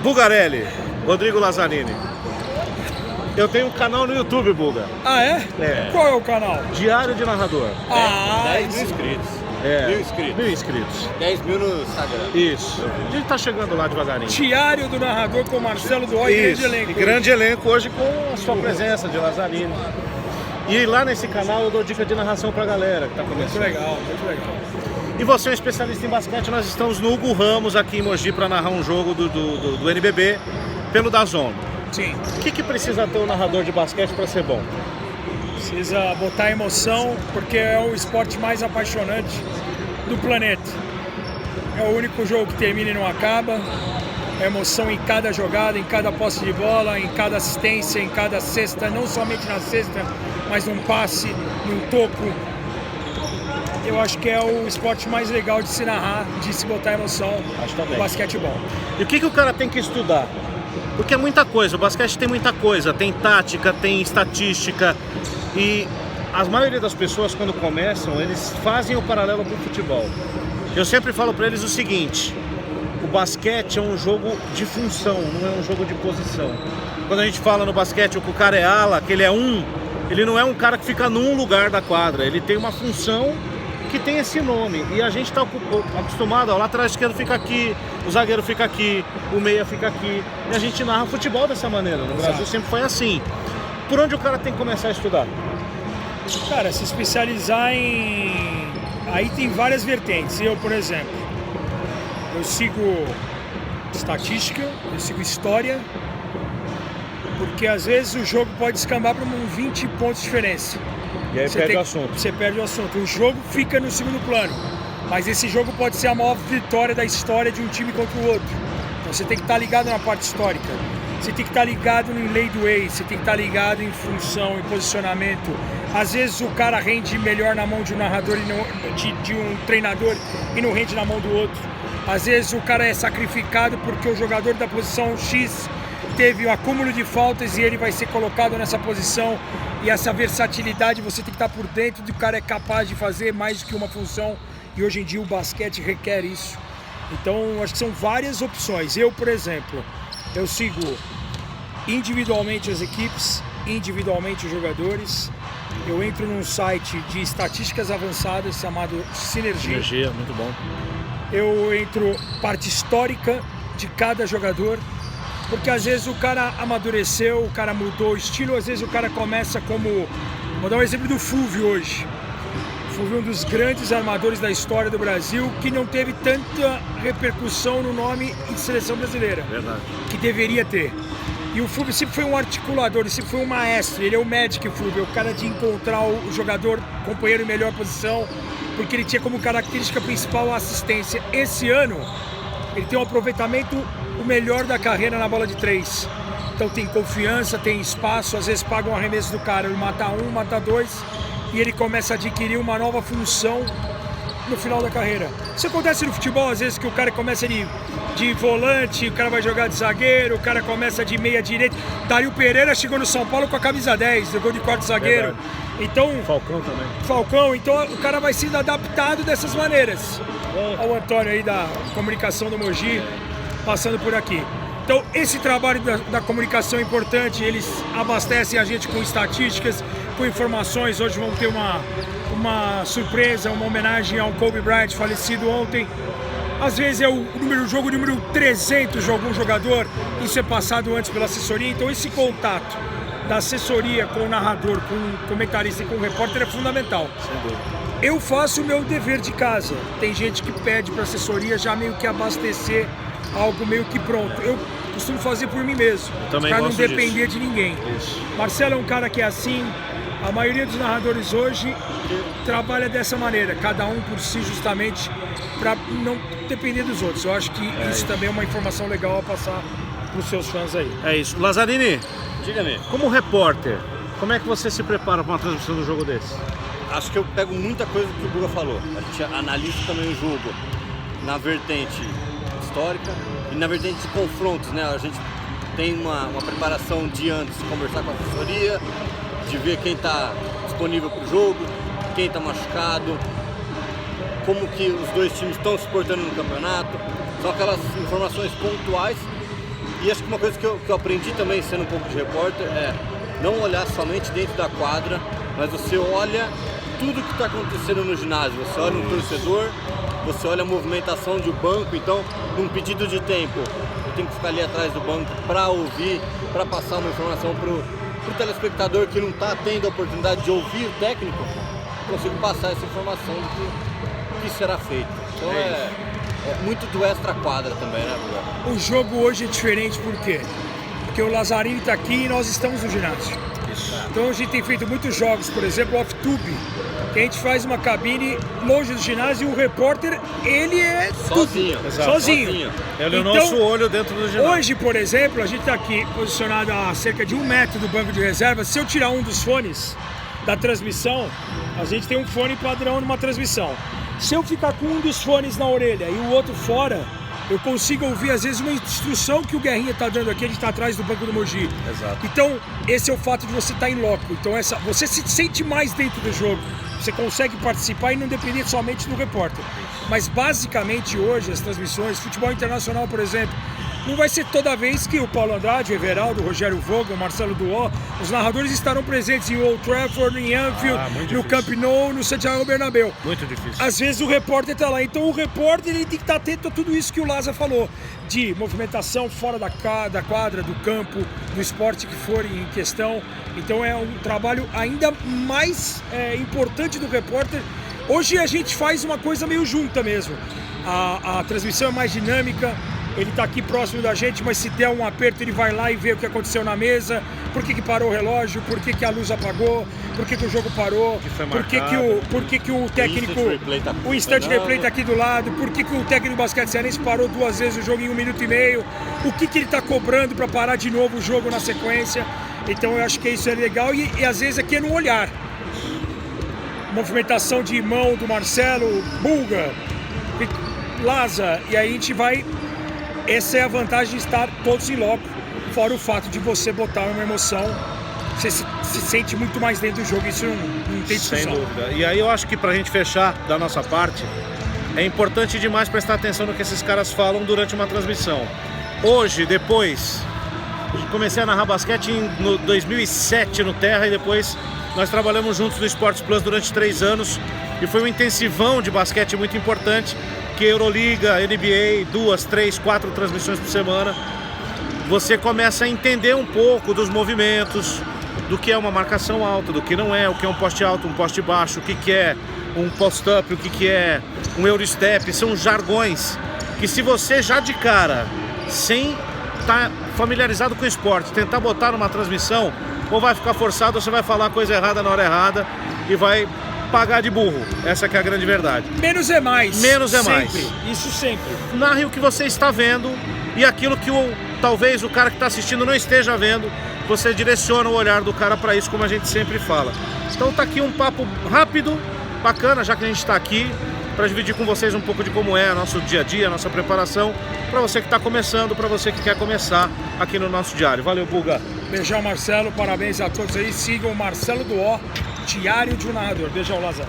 Bugarelli, Rodrigo Lazzarini. Eu tenho um canal no YouTube, Buga. Ah, é? É. Qual é o canal? Diário de Narrador. 10 mil inscritos. É. 1000 inscritos. 1000 inscritos. 10 mil no Instagram. Isso. A gente tá chegando lá devagarinho. Diário do Narrador com Marcelo Duói, grande elenco. E grande elenco hoje com a sua presença de Lazzarini. E lá nesse canal eu dou dica de narração pra galera que tá começando. Muito legal, muito legal. E você é um especialista em basquete, nós estamos no Hugo Ramos aqui em Mogi para narrar um jogo do NBB pelo DAZN. Sim. O que precisa ter um narrador de basquete para ser bom? Precisa botar emoção, porque é o esporte mais apaixonante do planeta. É o único jogo que termina e não acaba. É emoção em cada jogada, em cada posse de bola, em cada assistência, em cada cesta, não somente na cesta, mas num passe, num toco. Eu acho que é o esporte mais legal de se narrar, de se botar emoção. Acho também. O basquetebol. E o que o cara tem que estudar? Porque é muita coisa, o basquete tem muita coisa, tem tática, tem estatística. E a maioria das pessoas, quando começam, eles fazem o paralelo com o futebol. Eu sempre falo para eles o seguinte: o basquete é um jogo de função, não é um jogo de posição. Quando a gente fala no basquete que o cara é ala, que ele é ele não é um cara que fica num lugar da quadra, ele tem uma função que tem esse nome. E a gente está acostumado, ó, lá atrás esquerdo fica aqui, o zagueiro fica aqui, o meia fica aqui. E a gente narra futebol dessa maneira. No Brasil sempre foi assim. Por onde o cara tem que começar a estudar? Cara, se especializar em... Aí tem várias vertentes. Eu, por exemplo, eu sigo estatística, eu sigo história, porque às vezes o jogo pode descambar para 20 pontos de diferença. E aí perde o assunto. Você perde o assunto. O jogo fica no segundo plano. Mas esse jogo pode ser a maior vitória da história de um time contra o outro. Então você tem que estar ligado na parte histórica. Você tem que estar ligado em lei do ex. Você tem que estar ligado em função, em posicionamento. Às vezes o cara rende melhor na mão de um narrador e não, de um treinador e não rende na mão do outro. Às vezes o cara é sacrificado porque o jogador da posição X teve o acúmulo de faltas e ele vai ser colocado nessa posição. E essa versatilidade você tem que estar por dentro do cara é capaz de fazer mais do que uma função. E hoje em dia o basquete requer isso. Então acho que são várias opções. Eu, por exemplo, eu sigo individualmente as equipes, individualmente os jogadores. Eu entro num site de estatísticas avançadas chamado Sinergia. Sinergia, muito bom. Eu entro parte histórica de cada jogador. Porque às vezes o cara amadureceu, o cara mudou o estilo, às vezes o cara começa como... Vou dar um exemplo do Fulvio hoje. O Fulvio é um dos grandes armadores da história do Brasil, que não teve tanta repercussão no nome em seleção brasileira. Verdade. Que deveria ter. E o Fulvio sempre foi um articulador, ele sempre foi um maestro, ele é o Magic Fulvio, é o cara de encontrar o jogador, companheiro em melhor posição, porque ele tinha como característica principal a assistência. Esse ano, ele tem um aproveitamento o melhor da carreira na bola de 3. Então tem confiança, tem espaço, às vezes paga um arremesso do cara, ele mata 1, mata 2 e ele começa a adquirir uma nova função no final da carreira. Isso acontece no futebol, às vezes que o cara começa de volante, o cara vai jogar de zagueiro, o cara começa de meia direita. Dario Pereira chegou no São Paulo com a camisa 10, jogou de quarto zagueiro. Verdade. Então, Falcão também. Falcão, então o cara vai sendo adaptado dessas maneiras. Olha o Antônio aí da comunicação do Mogi passando por aqui. Então esse trabalho da comunicação é importante, eles abastecem a gente com estatísticas, com informações. Hoje vão ter uma surpresa, uma homenagem ao Kobe Bryant, falecido ontem. Às vezes é o jogo número 300 de algum jogador, isso é passado antes pela assessoria. Então esse contato da assessoria com o narrador, com o comentarista e com o repórter é fundamental. Sem dúvida. Eu faço o meu dever de casa. Tem gente que pede para a assessoria já meio que abastecer algo meio que pronto. Eu costumo fazer por mim mesmo, para não depender de ninguém. Isso. Marcelo é um cara que é assim. A maioria dos narradores hoje trabalha dessa maneira, cada um por si, justamente para não depender dos outros. Eu acho que isso também é uma informação legal a passar para os seus fãs aí. É isso. Lazzarini, Diga-me. como repórter, como é que você se prepara para uma transmissão de um jogo desse? Acho que eu pego muita coisa do que o Buga falou. A gente analisa também o jogo na vertente histórica e na vertente de confrontos, né? A gente tem uma preparação de antes de conversar com a assessoria, de ver quem está disponível para o jogo, quem está machucado, como que os dois times estão se portando no campeonato. São aquelas informações pontuais E acho que uma coisa que eu aprendi também, sendo um pouco de repórter, é não olhar somente dentro da quadra, mas você olha tudo que está acontecendo no ginásio. Você olha um torcedor, você olha a movimentação de um banco. Então, num pedido de tempo, eu tenho que ficar ali atrás do banco para ouvir, para passar uma informação para o telespectador que não está tendo a oportunidade de ouvir o técnico. Eu consigo passar essa informação do que será feito. Então é muito do extra-quadra também, né, Bruno? O jogo hoje é diferente por quê? Porque o Lazzarini está aqui e nós estamos no ginásio. Então a gente tem feito muitos jogos, por exemplo, off-tube, que a gente faz uma cabine longe do ginásio e o repórter, ele é sozinho. Sozinho. Ele é o nosso olho dentro do ginásio. Hoje, por exemplo, a gente está aqui posicionado a cerca de 1 metro do banco de reserva. Se eu tirar um dos fones da transmissão, a gente tem um fone padrão numa transmissão. Se eu ficar com um dos fones na orelha e o outro fora, eu consigo ouvir, às vezes, uma instrução que o Guerrinha está dando aqui, a gente está atrás do banco do Mogi. Exato. Então, esse é o fato de você estar em loco. Então, você se sente mais dentro do jogo. Você consegue participar e não depender somente do repórter. Mas, basicamente, hoje, as transmissões, futebol internacional, por exemplo, não vai ser toda vez que o Paulo Andrade, o Everaldo, o Rogério Vogel, o Marcelo Duó, os narradores estarão presentes em Old Trafford, em Anfield, no Camp Nou, no Santiago Bernabéu. Muito difícil. Às vezes o repórter está lá, então o repórter ele tem que estar atento a tudo isso que o Laza falou, de movimentação fora da quadra, do campo, do esporte que for em questão. Então é um trabalho ainda mais importante do repórter. Hoje a gente faz uma coisa meio junta mesmo. A transmissão é mais dinâmica. Ele está aqui próximo da gente, mas se der um aperto ele vai lá e vê o que aconteceu na mesa, por que parou o relógio, por que a luz apagou, por que o jogo parou, por que o técnico, o instant replay está aqui do lado, por que o técnico do basquete cearense parou 2 vezes o jogo em 1 minuto e meio, o que ele está cobrando para parar de novo o jogo na sequência. Então eu acho que isso é legal e às vezes aqui é no olhar. Movimentação de mão do Marcelo, Bulga, Laza, e aí a gente vai... Essa é a vantagem de estar todos em loco, fora o fato de você botar uma emoção, você se sente muito mais dentro do jogo, isso não tem discussão. Sem dúvida. E aí eu acho que pra gente fechar da nossa parte, é importante demais prestar atenção no que esses caras falam durante uma transmissão. Hoje, depois, comecei a narrar basquete em 2007 no Terra e depois nós trabalhamos juntos no Esportes Plus durante 3 anos e foi um intensivão de basquete muito importante. Que Euroliga, NBA, 2, 3, 4 transmissões por semana, você começa a entender um pouco dos movimentos, do que é uma marcação alta, do que não é, o que é um poste alto, um poste baixo, o que é um post-up, o que é um Eurostep, são jargões que se você já de cara, sem estar familiarizado com o esporte, tentar botar numa transmissão, ou vai ficar forçado ou você vai falar a coisa errada na hora errada e vai... pagar de burro, essa que é a grande verdade. Menos é mais. Menos é sempre. mais. Isso sempre. Narre o que você está vendo e aquilo que talvez o cara que está assistindo não esteja vendo, você direciona o olhar do cara para isso, como a gente sempre fala. Então tá aqui um papo rápido, bacana, já que a gente está aqui, para dividir com vocês um pouco de como é nosso dia a dia, a nossa preparação, para você que está começando, para você que quer começar aqui no nosso diário. Valeu, Buga. Beijão, Marcelo, parabéns a todos aí, sigam o Marcelo Duó, Diário de um Narrador. Beijão, Lázaro.